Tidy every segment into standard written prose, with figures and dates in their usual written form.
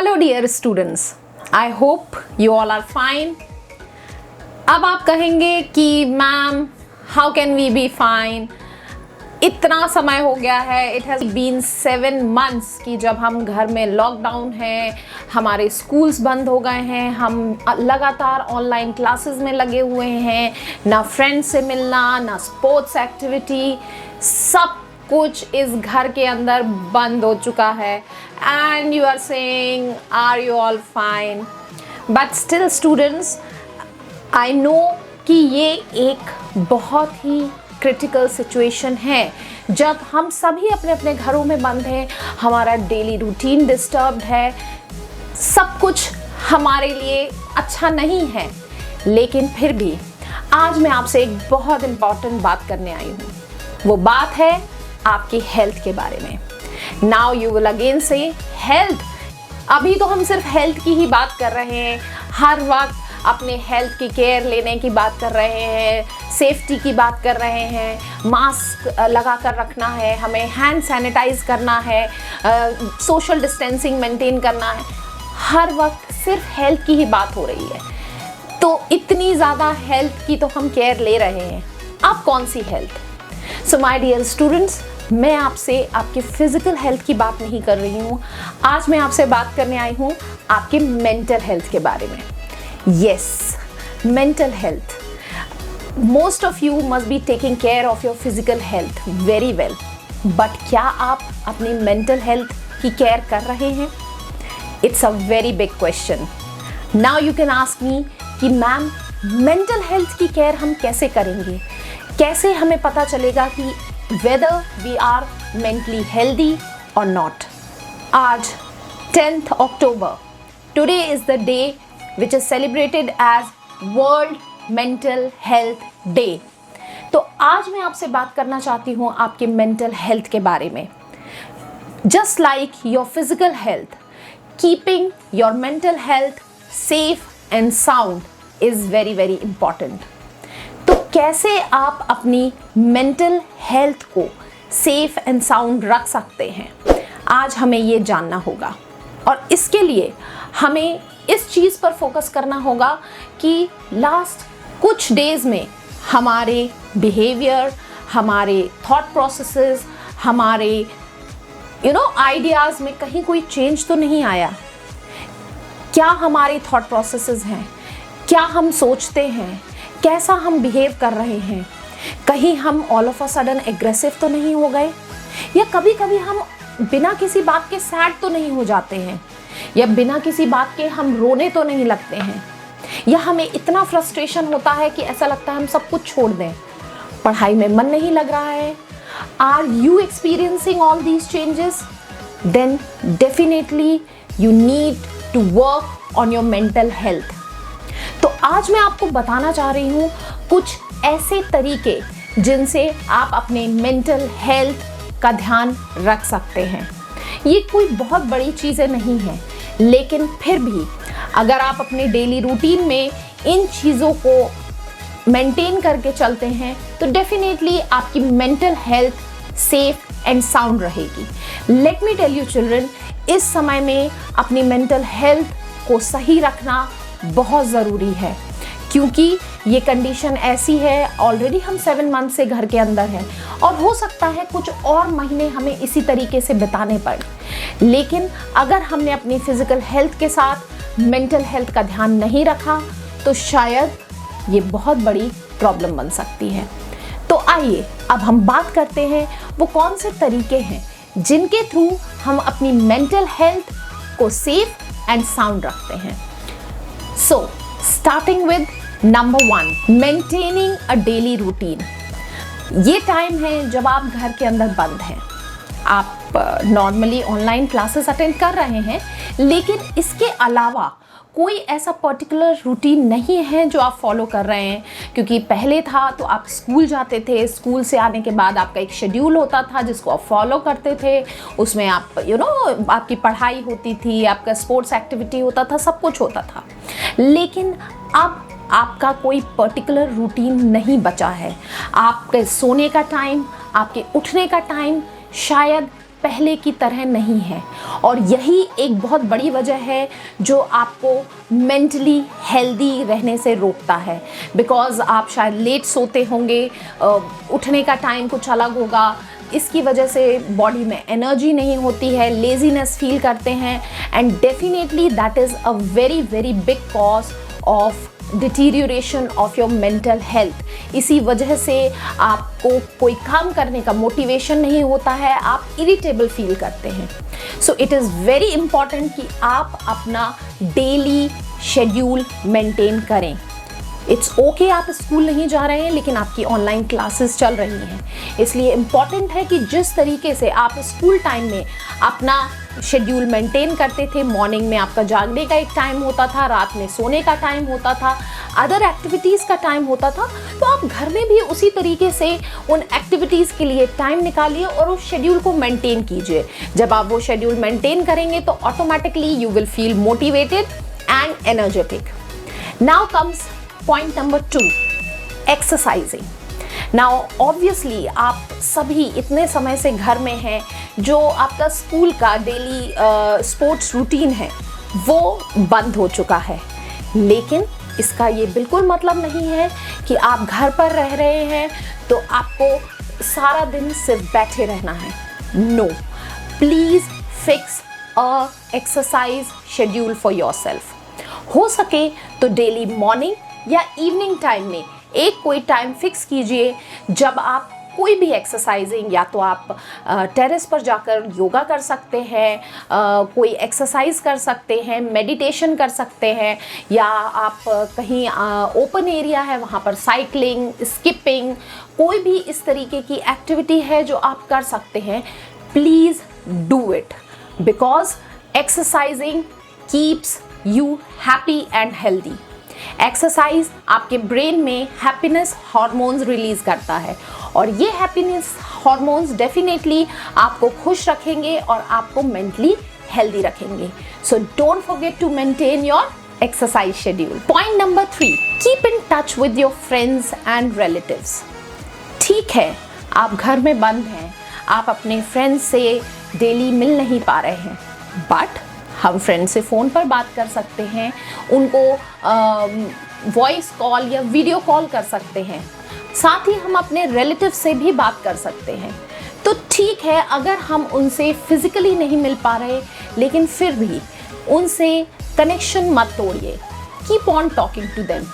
Hello dear students, I hope you all are fine. अब आप कहेंगे कि ma'am how can we be fine, इतना समय हो गया है, इट हैज़ बीन 7 months कि जब हम घर में लॉकडाउन है, हमारे स्कूल्स बंद हो गए हैं, हम लगातार ऑनलाइन क्लासेस में लगे हुए हैं, ना फ्रेंड्स से मिलना, ना स्पोर्ट्स एक्टिविटी, सब कुछ इस घर के अंदर बंद हो चुका है। And you are saying are you all fine, but still students I know कि ये एक बहुत ही क्रिटिकल सिचुएशन है जब हम सभी अपने अपने घरों में बंद हैं, हमारा डेली रूटीन डिस्टर्ब्ड है, सब कुछ हमारे लिए अच्छा नहीं है। लेकिन फिर भी आज मैं आपसे एक बहुत इम्पॉर्टेंट बात करने आई हूँ। वो बात है आपकी हेल्थ के बारे में। नाउ यू विल अगेन से हेल्थ, अभी तो हम सिर्फ हेल्थ की ही बात कर रहे हैं, हर वक्त अपने हेल्थ की केयर लेने की बात कर रहे हैं, सेफ्टी की बात कर रहे हैं, मास्क लगा कर रखना है, हमें हैंड सैनिटाइज करना है, सोशल डिस्टेंसिंग मेंटेन करना है, हर वक्त सिर्फ हेल्थ की ही बात हो रही है। तो इतनी ज़्यादा हेल्थ की तो हम केयर ले रहे हैं, अब कौन सी health? So my dear students, मैं आपसे आपके फिजिकल हेल्थ की बात नहीं कर रही हूँ, आज मैं आपसे बात करने आई हूँ आपके मेंटल हेल्थ के बारे में। Yes, mental health. Most of you must be taking care of your physical health very well. But क्या आप अपनी mental health की care कर रहे हैं? It's a very big question. Now you can ask me कि मैम mental health की care हम कैसे करेंगे? कैसे हमें पता चलेगा कि whether we are mentally healthy or not? आज 10th October. Today is the day which is celebrated as World Mental Health Day. तो आज मैं आपसे बात करना चाहती हूँ आपके मेंटल हेल्थ के बारे में। Just like your physical health, keeping your mental health safe and sound is very very important. तो कैसे आप अपनी मेंटल हेल्थ को सेफ एंड साउंड रख सकते हैं, आज हमें ये जानना होगा। और इसके लिए हमें इस चीज़ पर फोकस करना होगा कि लास्ट कुछ डेज़ में हमारे बिहेवियर, हमारे थॉट प्रोसेसेस, हमारे आइडियाज़ में कहीं कोई चेंज तो नहीं आया। क्या हमारे थॉट प्रोसेसेस हैं, क्या हम सोचते हैं, कैसा हम बिहेव कर रहे हैं, कहीं हम all of a sudden aggressive तो नहीं हो गए, या कभी कभी हम बिना किसी बात के सैड तो नहीं हो जाते हैं, या बिना किसी बात के हम रोने तो नहीं लगते हैं, या हमें इतना फ्रस्ट्रेशन होता है कि ऐसा लगता है हम सब कुछ छोड़ दें, पढ़ाई में मन नहीं लग रहा है। Are you experiencing all these changes? Then definitely you need to work on your mental health. तो आज मैं आपको बताना चाह रही हूँ कुछ ऐसे तरीके जिनसे आप अपने मेंटल हेल्थ का ध्यान रख सकते हैं। ये कोई बहुत बड़ी चीज़ें नहीं हैं, लेकिन फिर भी अगर आप अपने डेली रूटीन में इन चीज़ों को मेंटेन करके चलते हैं तो डेफिनेटली आपकी mental health safe and sound रहेगी। Let me tell you children, इस समय में अपनी मेंटल हेल्थ को सही रखना बहुत ज़रूरी है, क्योंकि ये कंडीशन ऐसी है, ऑलरेडी हम 7 months से घर के अंदर हैं और हो सकता है कुछ और महीने हमें इसी तरीके से बिताने पड़े। लेकिन अगर हमने अपनी फिज़िकल हेल्थ के साथ मेंटल हेल्थ का ध्यान नहीं रखा तो शायद ये बहुत बड़ी प्रॉब्लम बन सकती है। तो आइए अब हम बात करते हैं वो कौन से तरीके हैं जिनके थ्रू हम अपनी मेंटल हेल्थ को सेफ एंड साउंड रखते हैं। So starting with number 1, maintaining a daily routine. ये टाइम है जब आप घर के अंदर बंद हैं, आप नॉर्मली ऑनलाइन क्लासेस अटेंड कर रहे हैं, लेकिन इसके अलावा कोई ऐसा पर्टिकुलर रूटीन नहीं है जो आप फॉलो कर रहे हैं। क्योंकि पहले था तो आप स्कूल जाते थे, स्कूल से आने के बाद आपका एक शेड्यूल होता था जिसको आप फॉलो करते थे, उसमें आप आपकी पढ़ाई होती थी, आपका स्पोर्ट्स एक्टिविटी होता था, सब कुछ होता था। लेकिन अब आपका कोई पर्टिकुलर रूटीन नहीं बचा है। आपके सोने का टाइम, आपके उठने का टाइम शायद पहले की तरह नहीं है, और यही एक बहुत बड़ी वजह है जो आपको मेंटली हेल्दी रहने से रोकता है। बिकॉज़ आप शायद लेट सोते होंगे, उठने का टाइम कुछ अलग होगा, इसकी वजह से बॉडी में एनर्जी नहीं होती है, लेज़ीनेस फील करते हैं, and definitely that is a very very big cause of deterioration of your mental health. इसी वजह से आपको कोई काम करने का मोटिवेशन नहीं होता है, आप इरिटेबल फील करते हैं। So it is very important कि आप अपना डेली शेड्यूल मेंटेन करें। इट्स ओके आप स्कूल नहीं जा रहे हैं, लेकिन आपकी ऑनलाइन क्लासेस चल रही हैं, इसलिए इम्पॉर्टेंट है कि जिस तरीके से आप स्कूल टाइम में अपना शेड्यूल मेंटेन करते थे, मॉर्निंग में आपका जागने का एक टाइम होता था, रात में सोने का टाइम होता था, अदर एक्टिविटीज़ का टाइम होता था, तो आप घर में भी उसी तरीके से उन एक्टिविटीज़ के लिए टाइम निकालिए और उस शेड्यूल को मेंटेन कीजिए। जब आप वो शेड्यूल मेंटेन करेंगे तो automatically you will feel motivated and energetic. Now comes point number 2, exercising. Now obviously आप सभी इतने समय से घर में हैं, जो आपका स्कूल का डेली स्पोर्ट्स रूटीन है वो बंद हो चुका है, लेकिन इसका ये बिल्कुल मतलब नहीं है कि आप घर पर रह रहे हैं तो आपको सारा दिन सिर्फ बैठे रहना है। No, please fix a exercise schedule for yourself. हो सके तो डेली मॉर्निंग या इवनिंग टाइम में एक कोई टाइम फिक्स कीजिए जब आप कोई भी एक्सरसाइजिंग, या तो आप टेरेस पर जाकर योगा कर सकते हैं, कोई एक्सरसाइज कर सकते हैं, मेडिटेशन कर सकते हैं, या आप कहीं ओपन एरिया है वहाँ पर साइकिलिंग, स्किपिंग, कोई भी इस तरीके की एक्टिविटी है जो आप कर सकते हैं। Please do it, because exercising keeps you happy and healthy. Exercise आपके ब्रेन में हैप्पीनेस हार्मोन्स रिलीज़ करता है, और ये हैप्पीनेस हार्मोन्स डेफिनेटली आपको खुश रखेंगे और आपको मेंटली हेल्दी रखेंगे। So don't forget to maintain your exercise schedule. Point number 3, keep in touch with your friends and relatives. ठीक है, आप घर में बंद हैं, आप अपने फ्रेंड्स से डेली मिल नहीं पा रहे हैं, बट हम फ्रेंड से फ़ोन पर बात कर सकते हैं, उनको वॉइस कॉल या वीडियो कॉल कर सकते हैं, साथ ही हम अपने रिलेटिव से भी बात कर सकते हैं। तो ठीक है, अगर हम उनसे फिज़िकली नहीं मिल पा रहे, लेकिन फिर भी उनसे कनेक्शन मत तोड़िए। Keep on talking to them,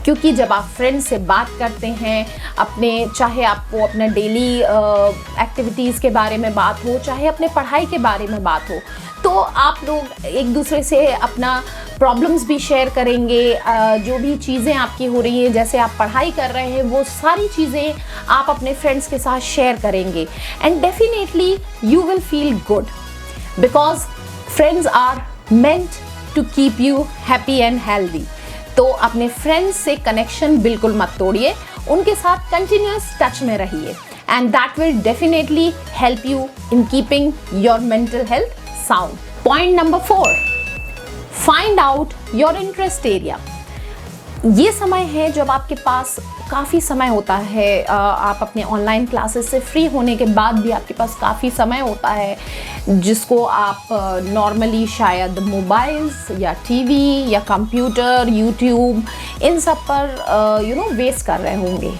क्योंकि जब आप फ्रेंड से बात करते हैं, अपने चाहे आपको अपना डेली एक्टिविटीज़ के बारे में बात हो, चाहे अपने पढ़ाई के बारे में बात हो, तो आप लोग एक दूसरे से अपना प्रॉब्लम्स भी शेयर करेंगे। जो भी चीज़ें आपकी हो रही हैं, जैसे आप पढ़ाई कर रहे हैं, वो सारी चीज़ें आप अपने फ्रेंड्स के साथ शेयर करेंगे, and definitely you will feel good, because friends are meant to keep you happy and healthy. तो अपने फ्रेंड्स से कनेक्शन बिल्कुल मत तोड़िए, उनके साथ कंटिन्यूस टच में रहिए, and that will definitely help you in keeping your mental health sound. Point number 4, find out your interest area. ये समय है जब आपके पास काफ़ी समय होता है, आप अपने ऑनलाइन क्लासेस से फ्री होने के बाद भी आपके पास काफ़ी समय होता है, जिसको आप नॉर्मली शायद मोबाइल्स या टीवी या कंप्यूटर, यूट्यूब, इन सब पर वेस्ट कर रहे होंगे।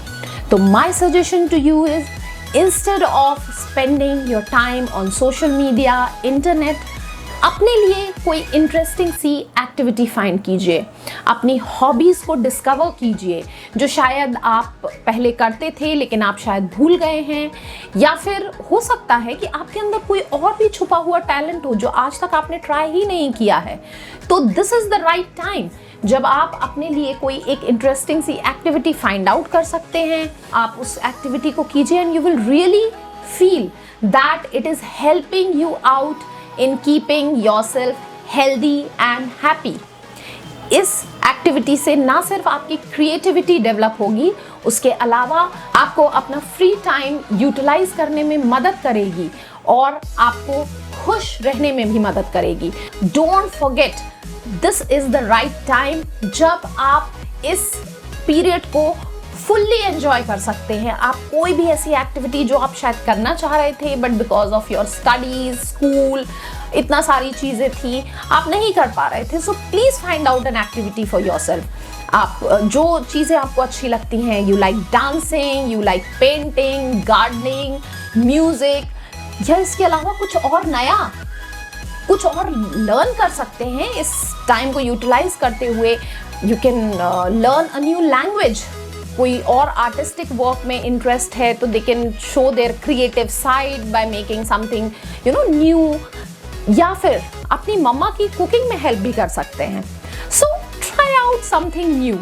तो my suggestion to you is, instead of spending your time on social media, internet, अपने लिए कोई इंटरेस्टिंग सी एक्टिविटी फाइंड कीजिए, अपनी हॉबीज़ को डिस्कवर कीजिए, जो शायद आप पहले करते थे लेकिन आप शायद भूल गए हैं, या फिर हो सकता है कि आपके अंदर कोई और भी छुपा हुआ टैलेंट हो जो आज तक आपने ट्राई ही नहीं किया है। तो this is the right time जब आप अपने लिए कोई एक इंटरेस्टिंग सी एक्टिविटी फाइंड आउट कर सकते हैं। आप उस एक्टिविटी को कीजिए, and you will really feel that it is helping you out in keeping yourself healthy and happy. इस एक्टिविटी से ना सिर्फ आपकी क्रिएटिविटी डेवलप होगी, उसके अलावा आपको अपना फ्री टाइम यूटिलाइज करने में मदद करेगी और आपको खुश रहने में भी मदद करेगी। Don't forget, this is the right time जब आप इस पीरियड को फुल्ली एंजॉय कर सकते हैं। आप कोई भी ऐसी एक्टिविटी जो आप शायद करना चाह रहे थे but because of your studies, school, इतना सारी चीज़ें थी, आप नहीं कर पा रहे थे। So please find out an activity for yourself. आप जो चीज़ें आपको अच्छी लगती हैं, you like dancing, you like painting, gardening, music, या इसके अलावा कुछ और नया, कुछ और लर्न कर सकते हैं। इस टाइम को यूटिलाइज करते हुए you can learn a new language. कोई और आर्टिस्टिक वर्क में इंटरेस्ट है तो they can show their creative side by making something new, या फिर अपनी मम्मा की कुकिंग में हेल्प भी कर सकते हैं। So try out something new,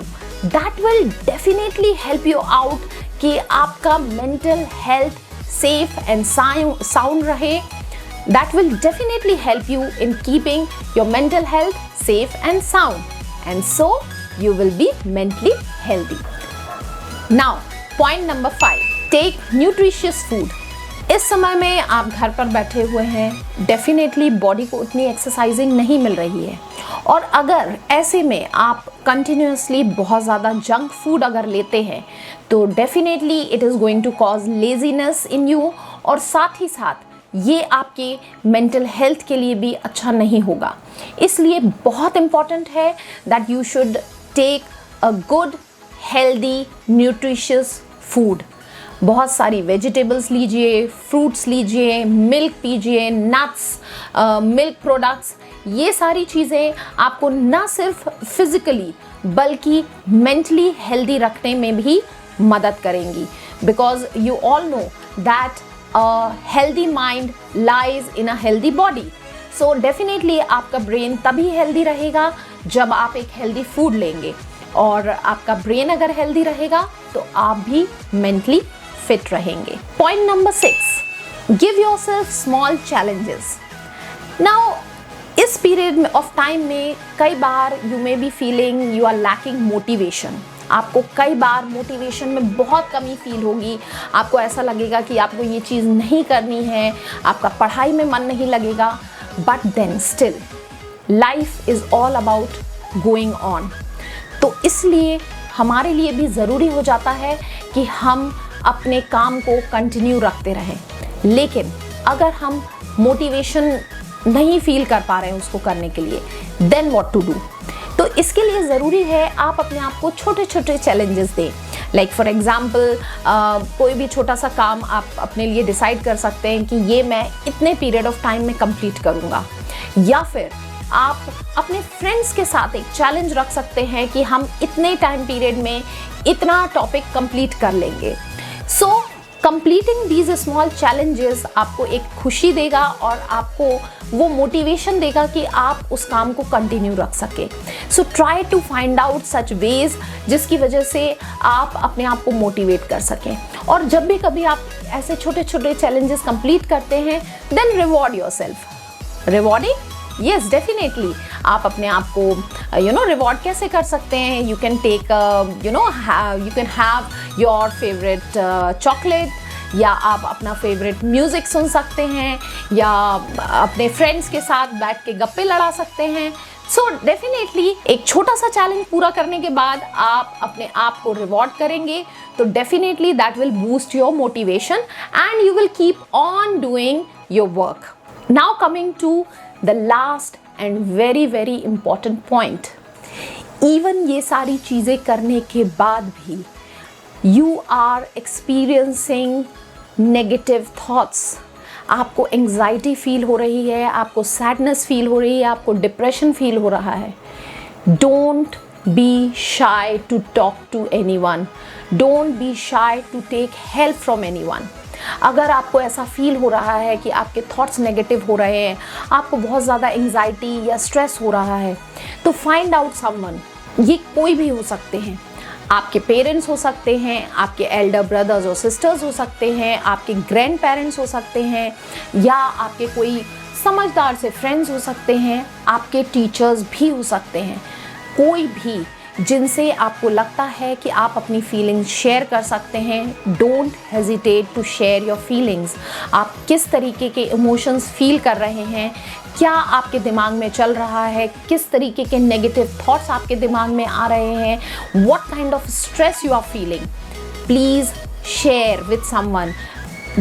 that will definitely help you out कि आपका mental health safe and sound रहे। That will definitely help you in keeping your mental health safe and sound, and so you will be mentally healthy. Now, point number 5, take nutritious food. इस समय में आप घर पर बैठे हुए हैं, डेफिनेटली बॉडी को उतनी एक्सरसाइजिंग नहीं मिल रही है, और अगर ऐसे में आप कंटिन्यूसली बहुत ज़्यादा जंक फूड अगर लेते हैं तो definitely it is going to cause laziness in you, और साथ ही साथ ये आपके मेंटल हेल्थ के लिए भी अच्छा नहीं होगा। इसलिए बहुत इम्पॉर्टेंट है that you should take a good healthy nutritious food. बहुत सारी वेजिटेबल्स लीजिए, फ्रूट्स लीजिए, मिल्क पीजिए, नट्स, मिल्क प्रोडक्ट्स, ये सारी चीज़ें आपको ना सिर्फ फिज़िकली बल्कि मेंटली हेल्दी रखने में भी मदद करेंगी, because you all know that a healthy mind lies in a healthy body. So definitely आपका ब्रेन तभी हेल्दी रहेगा जब आप एक हेल्दी फूड लेंगे, और आपका ब्रेन अगर हेल्दी रहेगा तो आप भी मेंटली फिट रहेंगे। Point number 6, give yourself small challenges. Now इस पीरियड ऑफ टाइम में कई बार you may be feeling you are lacking motivation. आपको कई बार मोटिवेशन में बहुत कमी फील होगी, आपको ऐसा लगेगा कि आपको ये चीज़ नहीं करनी है, आपका पढ़ाई में मन नहीं लगेगा, but then still life is all about going on. तो इसलिए हमारे लिए भी ज़रूरी हो जाता है कि हम अपने काम को कंटिन्यू रखते रहें। लेकिन अगर हम मोटिवेशन नहीं फील कर पा रहे हैं उसको करने के लिए, देन व्हाट टू डू। तो इसके लिए ज़रूरी है आप अपने आप को छोटे छोटे चैलेंजेस दें। लाइक फॉर एग्ज़ाम्पल कोई भी छोटा सा काम आप अपने लिए डिसाइड कर सकते हैं कि ये मैं इतने पीरियड ऑफ टाइम में कंप्लीट करूँगा, या फिर आप अपने फ्रेंड्स के साथ एक चैलेंज रख सकते हैं कि हम इतने टाइम पीरियड में इतना टॉपिक कंप्लीट कर लेंगे। सो कंप्लीटिंग दीज स्मॉल चैलेंजेस आपको एक खुशी देगा और आपको वो मोटिवेशन देगा कि आप उस काम को कंटिन्यू रख सके। So try to find out such ways जिसकी वजह से आप अपने आप को मोटिवेट कर सकें। और जब भी कभी आप ऐसे छोटे छोटे चैलेंजेस कंप्लीट करते हैं, then reward yourself. Rewarding, yes definitely आप अपने आप को रिवॉर्ड कैसे कर सकते हैं। You can take you can have your favourite chocolate, या आप अपना फेवरेट म्यूज़िक सुन सकते हैं, या अपने फ्रेंड्स के साथ बैठ के गप्पे लड़ा सकते हैं। सो डेफिनेटली एक छोटा सा चैलेंज पूरा करने के बाद आप अपने आप को रिवॉर्ड करेंगे तो definitely that will boost your motivation and you will keep on doing your work. Now coming to the last and very very important point, even ये सारी चीज़ें करने के बाद भी you are experiencing negative thoughts, आपको एंग्जाइटी फील हो रही है, आपको सैडनेस फील हो रही है, आपको डिप्रेशन फील हो रहा है, don't be shy to talk to anyone, don't be shy to take help from anyone। अगर आपको ऐसा फील हो रहा है कि आपके थॉट्स नेगेटिव हो रहे हैं, आपको बहुत ज़्यादा एंग्जाइटी या स्ट्रेस हो रहा है, तो फाइंड आउट समवन। ये कोई भी हो सकते हैं, आपके पेरेंट्स हो सकते हैं, आपके एल्डर ब्रदर्स और सिस्टर्स हो सकते हैं, आपके ग्रैंड पेरेंट्स हो सकते हैं, या आपके कोई समझदार से फ्रेंड्स हो सकते हैं, आपके टीचर्स भी हो सकते हैं। कोई भी जिनसे आपको लगता है कि आप अपनी फीलिंग्स शेयर कर सकते हैं, don't hesitate to share your feelings. आप किस तरीके के इमोशंस फील कर रहे हैं, क्या आपके दिमाग में चल रहा है, किस तरीके के नेगेटिव थॉट्स आपके दिमाग में आ रहे हैं, what kind of stress you are feeling, please share with someone,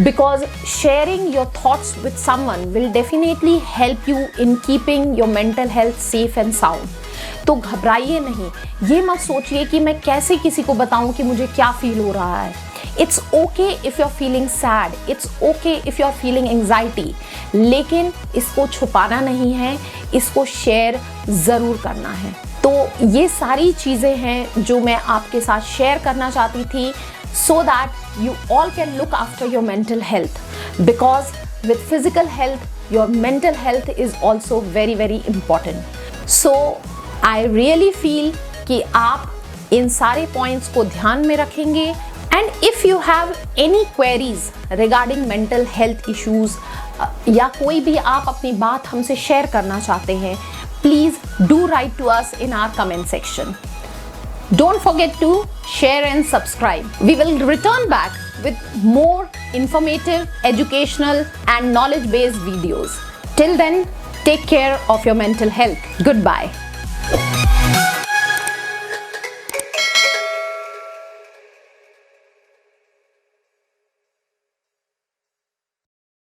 because sharing your thoughts with someone will definitely help you in keeping your mental health safe and sound. तो घबराइए नहीं, ये मत सोचिए कि मैं कैसे किसी को बताऊं कि मुझे क्या फील हो रहा है। It's okay if you're feeling sad, it's okay if you're feeling anxiety, लेकिन इसको छुपाना नहीं है, इसको शेयर ज़रूर करना है। तो ये सारी चीज़ें हैं जो मैं आपके साथ शेयर करना चाहती थी, so that you all can look after your mental health, because with physical health your mental health is also very very important. So I really feel कि आप इन सारे points को ध्यान में रखेंगे, and if you have any queries regarding mental health issues या कोई भी आप अपनी बात हमसे शेयर करना चाहते हैं, please do write to us in our comment section. Don't forget to share and subscribe. We will return back with more informative, educational and knowledge-based videos. Till then, take care of your mental health. Goodbye.